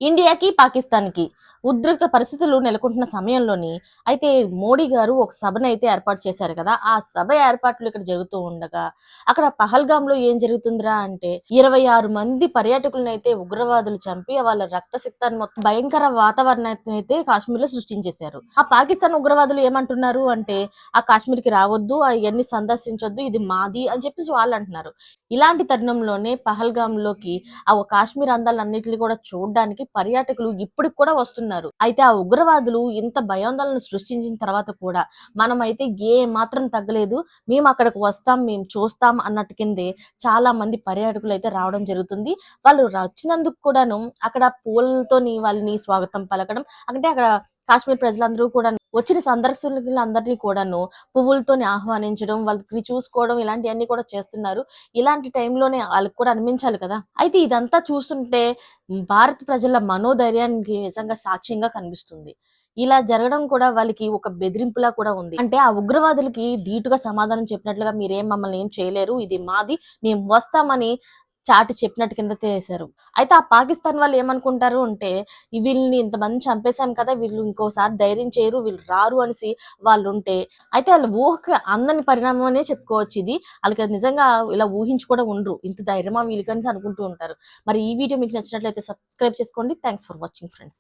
ఇండియాకి పాకిస్తాన్‌కి ఉద్రిక్త పరిస్థితులు నెలకొంటున్న సమయంలోని అయితే మోడీ గారు ఒక సభనైతే ఏర్పాటు చేశారు కదా! ఆ సభ ఏర్పాట్లు ఇక్కడ జరుగుతూ ఉండగా, అక్కడ పహల్గామ్‌లో ఏం జరుగుతుందిరా అంటే 26 మంది పర్యాటకులనైతే ఉగ్రవాదులు చంపి వాళ్ళ రక్తసిక్తాన్ని మొత్తం భయంకర వాతావరణాన్నయితే కాశ్మీర్‌లో సృష్టించేశారు. ఆ పాకిస్తాన్ ఉగ్రవాదులు ఏమంటున్నారు అంటే, "ఆ కాశ్మీర్‌కి రావద్దు, అయన్నీ సందర్శించొద్దు, ఇది మాది" అని చెప్పేసి వాళ్ళంటున్నారు. ఇలాంటి తరుణంలోనే పహల్గామ్‌లోకి కాశ్మీర్ అందాలన్నిటిని కూడా చూడ్డానికి పర్యాటకులు ఇప్పటికి కూడా వస్తున్నారు. అయితే ఆ ఉగ్రవాదులు ఇంత భయాందోళన సృష్టించిన తర్వాత కూడా మనమైతే ఏ మాత్రం తగ్గలేదు. మేము అక్కడికి వస్తాం, మేము చూస్తాం అన్నట్టు కిందే చాలా మంది పర్యాటకులైతే రావడం జరుగుతుంది. వాళ్ళు వచ్చినందుకు కూడాను అక్కడ పూలతోని వాళ్ళని స్వాగతం పలకడం అంటే అక్కడ కాశ్మీర్ ప్రజలందరూ కూడా వచ్చిన సందర్శకులందరినీ కూడాను పువ్వులతోని ఆహ్వానించడం, వాళ్ళని చూసుకోవడం ఇలాంటియన్నీ కూడా చేస్తున్నారు. ఇలాంటి టైంలోనే ఆళ్ళకి కూడా అనిపించాలి కదా! అయితే ఇదంతా చూస్తుంటే భారత ప్రజల మనోధైర్యానికి నిజంగా సాక్ష్యంగా కనిపిస్తుంది. ఇలా జరగడం కూడా వాళ్ళకి ఒక బెదిరింపులా కూడా ఉంది. అంటే ఆ ఉగ్రవాదులకి ధీటుగా సమాధానం చెప్పినట్లుగా మీరేం మమ్మల్ని ఏం చేయలేరు. ఇది మాది. మేము వస్తామని చాటి చెప్పినట్టు కింద చేశారు. అయితే ఆ పాకిస్తాన్ వాళ్ళు ఏమనుకుంటారు అంటే వీళ్ళని ఇంతమందిని చంపేసాం కదా! వీళ్ళు ఇంకోసారి ధైర్యం చేయరు. వీళ్ళు రారు అనేసి వాళ్ళుంటే అయితే ఆళ్ళ ఊహకి అందని పరిణామం అనే చెప్పుకోవచ్చు ఇది. ఆళ్ళకి అది నిజంగా ఇలా ఊహించి కూడా ఉండరు. ఇంత ధైర్యమా వీళ్ళకనేసి అనుకుంటూ ఉంటారు. మరి ఈ వీడియో మీకు నచ్చినట్లయితే సబ్స్క్రైబ్ చేసుకోండి. Thanks for watching friends.